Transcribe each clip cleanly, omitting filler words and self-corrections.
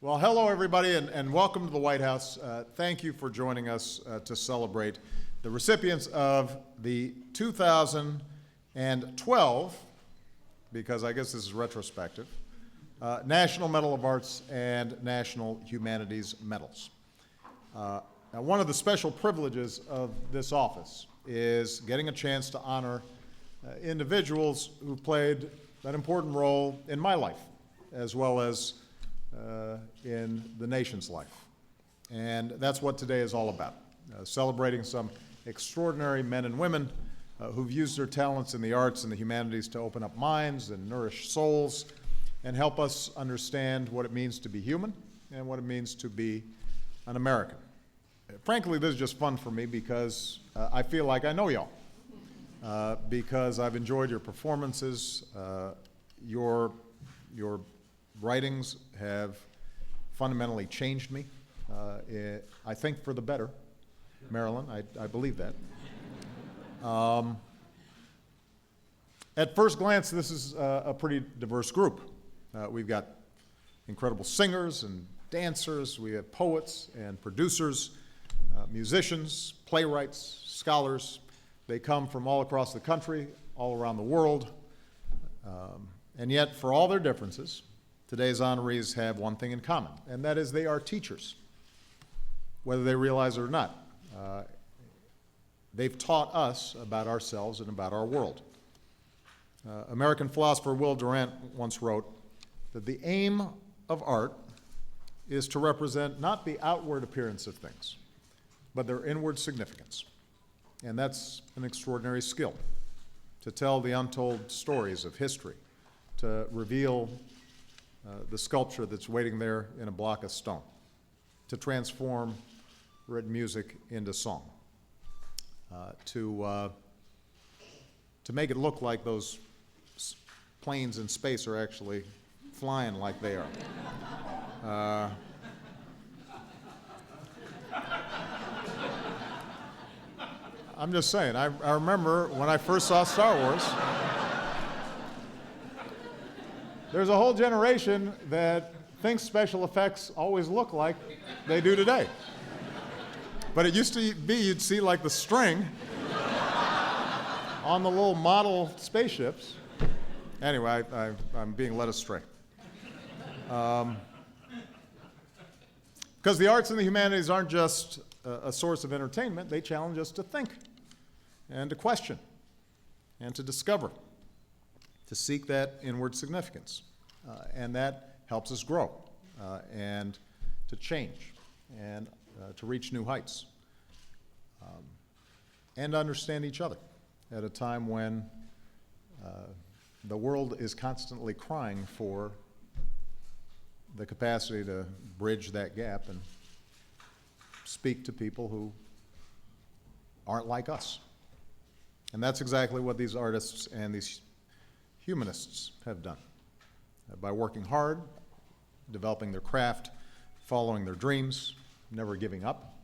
Well, hello, everybody, and welcome to the White House. Thank you for joining us to celebrate the recipients of the 2012, because I guess this is retrospective, National Medal of Arts and National Humanities Medals. Now, one of the special privileges of this office is getting a chance to honor individuals who played an important role in my life, as well as in the nation's life. And that's what today is all about, celebrating some extraordinary men and women who've used their talents in the arts and the humanities to open up minds and nourish souls and help us understand what it means to be human and what it means to be an American. Frankly, this is just fun for me because I feel like I know y'all, because I've enjoyed your performances, your writings have fundamentally changed me, I think for the better. Marilyn, I believe that. At first glance, this is a pretty diverse group. We've got incredible singers and dancers, we have poets and producers, musicians, playwrights, scholars. They come from all across the country, all around the world, and yet for all their differences, today's honorees have one thing in common, and that is they are teachers, whether they realize it or not. They've taught us about ourselves and about our world. American philosopher Will Durant once wrote that the aim of art is to represent not the outward appearance of things, but their inward significance. And that's an extraordinary skill, to tell the untold stories of history, to reveal the sculpture that's waiting there in a block of stone, to transform written music into song, to make it look like those planes in space are actually flying like they are. I'm just saying, I remember when I first saw Star Wars, there's a whole generation that thinks special effects always look like they do today. But it used to be you'd see like the string on the little model spaceships. Anyway, I'm being led astray. Because the arts and the humanities aren't just a source of entertainment, they challenge us to think and to question and to discover, to seek that inward significance. And that helps us grow and to change and to reach new heights and understand each other at a time when the world is constantly crying for the capacity to bridge that gap and speak to people who aren't like us. And that's exactly what these artists and these humanists have done. By working hard, developing their craft, following their dreams, never giving up.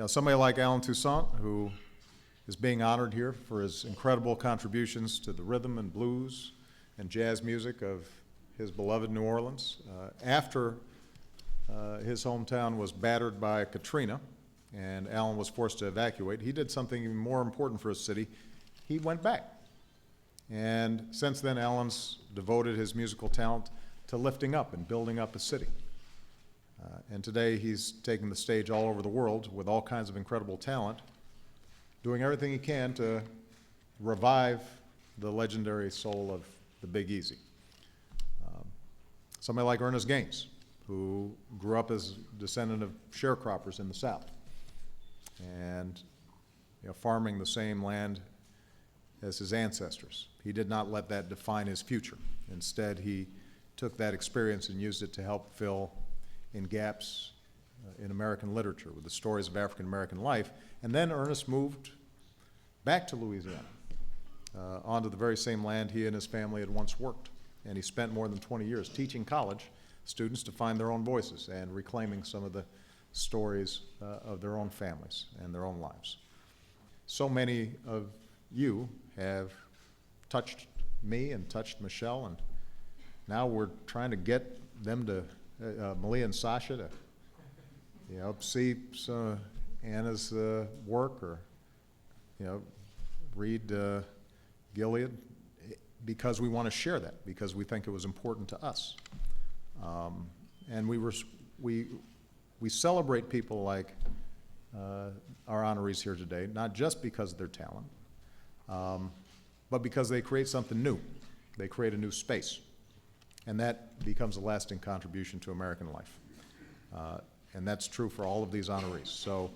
Somebody like Alan Toussaint, who is being honored here for his incredible contributions to the rhythm and blues and jazz music of his beloved New Orleans. After his hometown was battered by Katrina and Alan was forced to evacuate, he did something even more important for his city. He went back. And since then, Alan's devoted his musical talent to lifting up and building up a city. And today, he's taking the stage all over the world with all kinds of incredible talent, doing everything he can to revive the legendary soul of the Big Easy. Somebody like Ernest, who grew up as a descendant of sharecroppers in the South, and farming the same land as his ancestors. He did not let that define his future. Instead, he took that experience and used it to help fill in gaps in American literature with the stories of African American life. And then Ernest moved back to Louisiana, onto the very same land he and his family had once worked. And he spent more than 20 years teaching college students to find their own voices and reclaiming some of the stories of their own families and their own lives. So many of you have touched me and touched Michelle, and now we're trying to get them to Malia and Sasha to, see some of Anna's work, or, read Gilead, because we want to share that, because we think it was important to us. And we celebrate people like our honorees here today, not just because of their talent, but because they create something new. They create a new space. And that becomes a lasting contribution to American life. And that's true for all of these honorees. So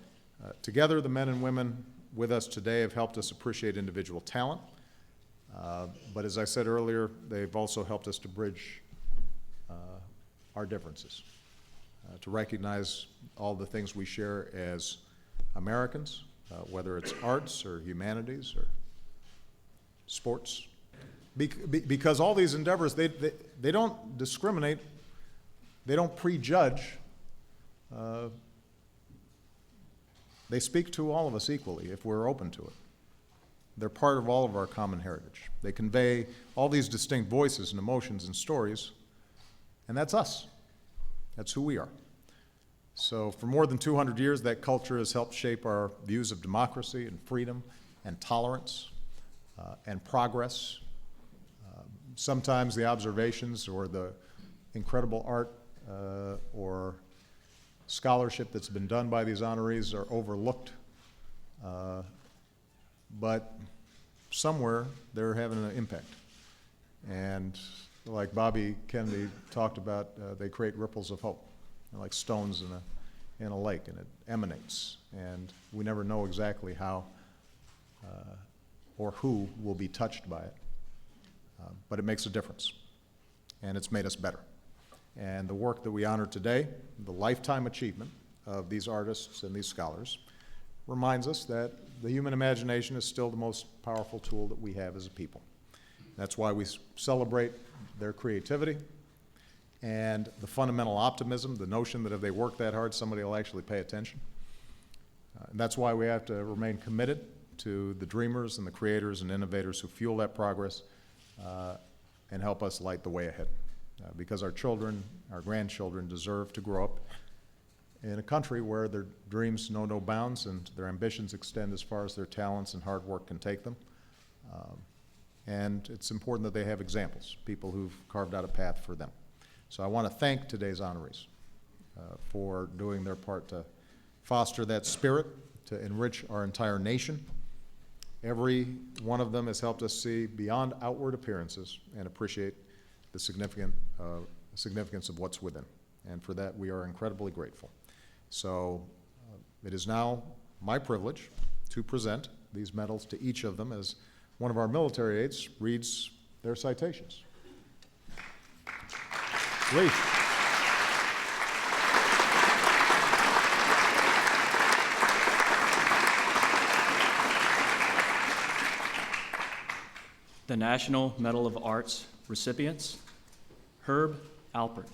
together, the men and women with us today have helped us appreciate individual talent. But as I said earlier, they've also helped us to bridge our differences, to recognize all the things we share as Americans, whether it's arts or humanities or sports. Because all these endeavors, they don't discriminate, they don't prejudge. They speak to all of us equally if we're open to it. They're part of all of our common heritage. They convey all these distinct voices and emotions and stories, and that's us. That's who we are. So for more than 200 years, that culture has helped shape our views of democracy and freedom and tolerance and progress. Sometimes the observations or the incredible art or scholarship that's been done by these honorees are overlooked, but somewhere they're having an impact. And like Bobby Kennedy talked about, they create ripples of hope, like stones in a lake, and it emanates. And we never know exactly how or who will be touched by it. But it makes a difference, and it's made us better. And the work that we honor today, the lifetime achievement of these artists and these scholars, reminds us that the human imagination is still the most powerful tool that we have as a people. That's why we celebrate their creativity and the fundamental optimism, the notion that if they work that hard, somebody will actually pay attention. And that's why we have to remain committed to the dreamers and the creators and innovators who fuel that progress and help us light the way ahead. Because our children, our grandchildren deserve to grow up in a country where their dreams know no bounds and their ambitions extend as far as their talents and hard work can take them. And it's important that they have examples, people who've carved out a path for them. So I want to thank today's honorees for doing their part to foster that spirit, to enrich our entire nation. Every one of them has helped us see beyond outward appearances and appreciate the significance of what's within. And for that, we are incredibly grateful. So it is now my privilege to present these medals to each of them as one of our military aides reads their citations. Please. The National Medal of Arts recipients: Herb Alpert.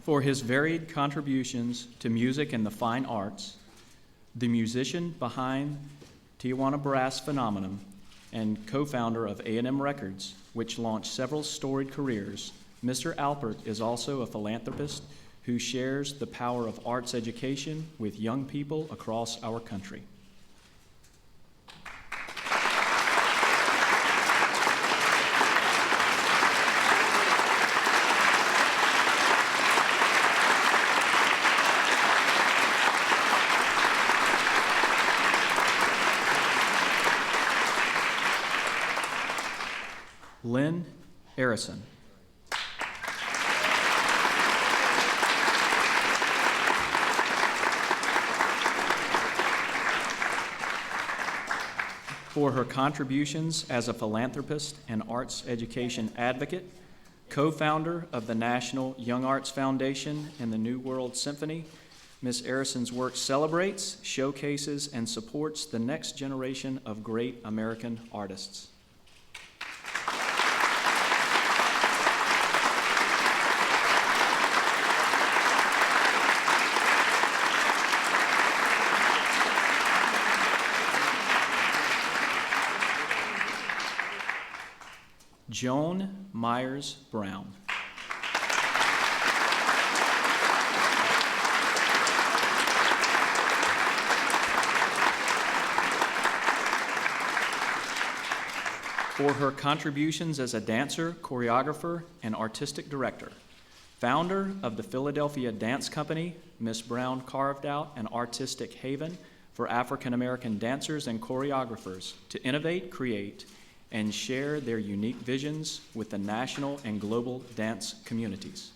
For his varied contributions to music and the fine arts, the musician behind Tijuana Brass Phenomenon and co-founder of A&M Records, which launched several storied careers, Mr. Alpert is also a philanthropist who shares the power of arts education with young people across our country. Arison. For her contributions as a philanthropist and arts education advocate, co-founder of the National Young Arts Foundation and the New World Symphony, Ms. Arison's work celebrates, showcases, and supports the next generation of great American artists. Joan Myers Brown. For her contributions as a dancer, choreographer, and artistic director. Founder of the Philadelphia Dance Company, Ms. Brown carved out an artistic haven for African American dancers and choreographers to innovate, create, and share their unique visions with the national and global dance communities.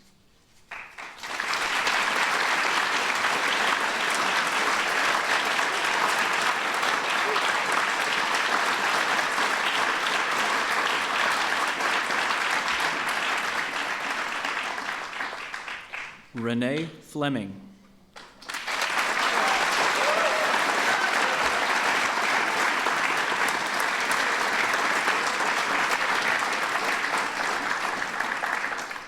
Renee Fleming.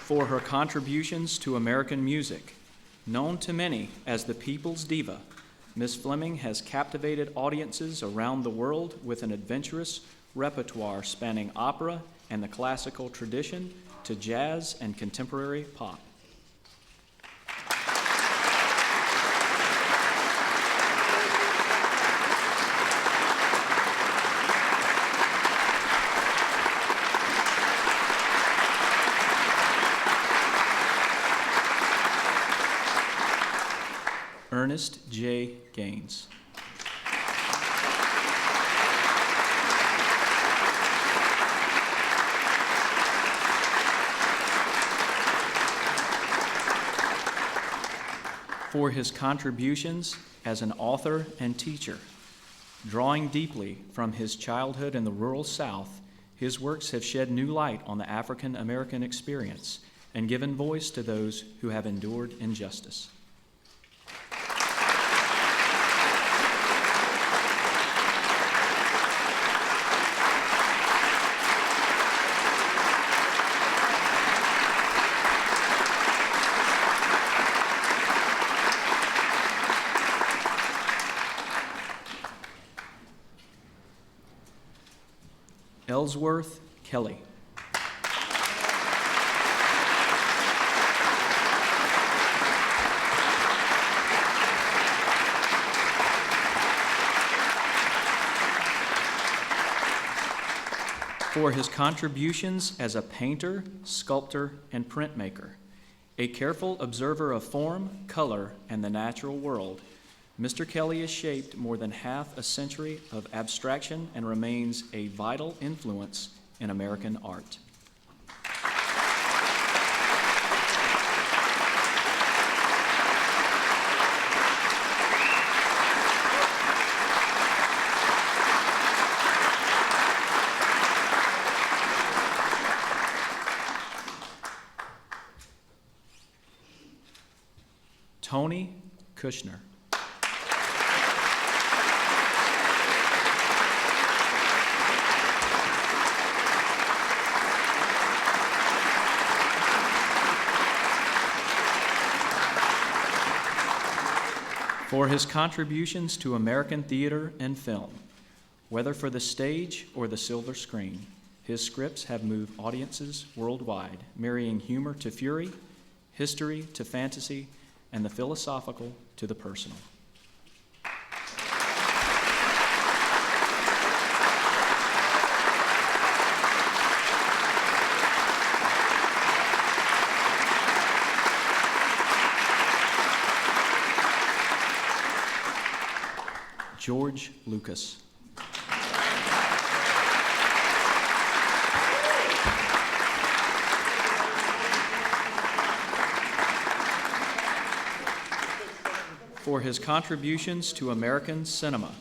For her contributions to American music. Known to many as the People's Diva, Ms. Fleming has captivated audiences around the world with an adventurous repertoire spanning opera and the classical tradition to jazz and contemporary pop. Ernest J. Gaines. For his contributions as an author and teacher. Drawing deeply from his childhood in the rural South, his works have shed new light on the African American experience and given voice to those who have endured injustice. Ellsworth Kelly. For his contributions as a painter, sculptor, and printmaker, a careful observer of form, color, and the natural world, Mr. Kelly has shaped more than half a century of abstraction and remains a vital influence in American art. Tony Kushner. For his contributions to American theater and film, whether for the stage or the silver screen, his scripts have moved audiences worldwide, marrying humor to fury, history to fantasy, and the philosophical to the personal. George Lucas. For his contributions to American cinema.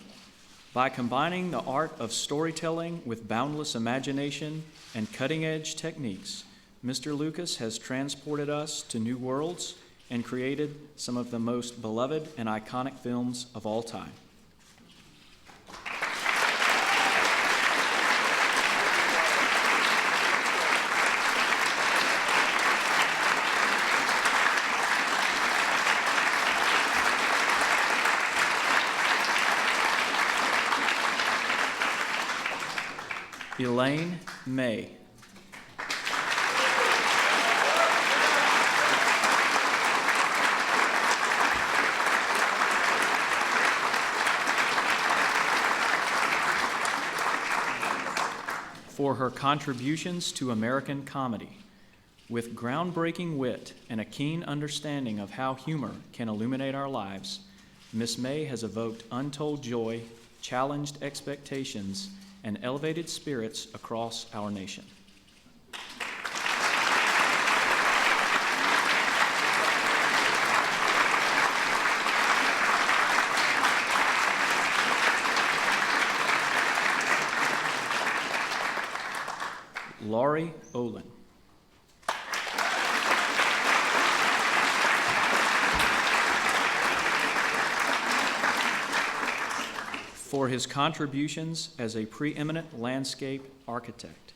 By combining the art of storytelling with boundless imagination and cutting-edge techniques, Mr. Lucas has transported us to new worlds and created some of the most beloved and iconic films of all time. Elaine May. For her contributions to American comedy. With groundbreaking wit and a keen understanding of how humor can illuminate our lives, Miss May has evoked untold joy, challenged expectations, and elevated spirits across our nation. Laurie, Olin. For his contributions as a preeminent landscape architect,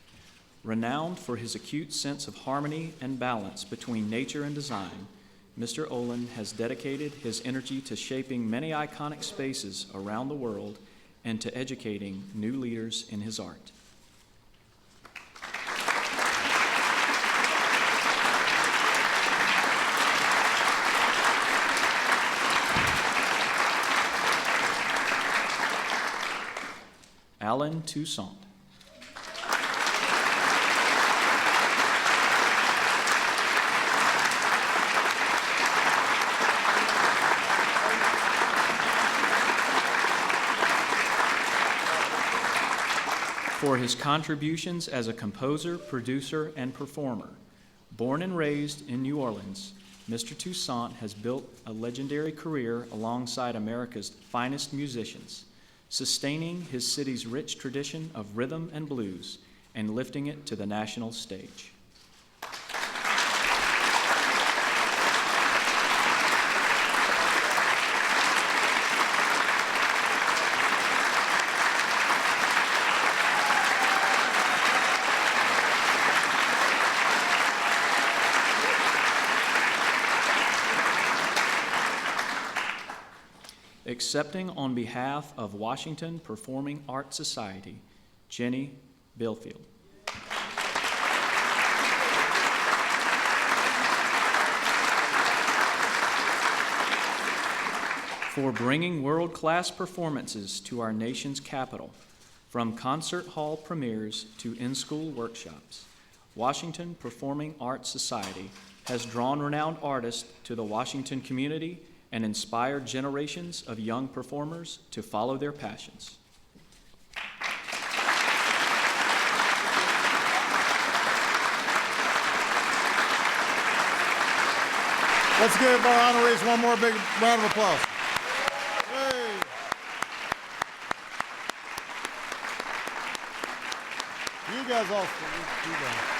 renowned for his acute sense of harmony and balance between nature and design, Mr. Olin has dedicated his energy to shaping many iconic spaces around the world and to educating new leaders in his art. Toussaint. For his contributions as a composer, producer, and performer. Born and raised in New Orleans, Mr. Toussaint has built a legendary career alongside America's finest musicians, sustaining his city's rich tradition of rhythm and blues and lifting it to the national stage. Accepting on behalf of Washington Performing Arts Society, Jenny Billfield. For bringing world-class performances to our nation's capital, from concert hall premieres to in-school workshops, Washington Performing Arts Society has drawn renowned artists to the Washington community and inspired generations of young performers to follow their passions. Let's give our honorees one more big round of applause. Hey. You guys all.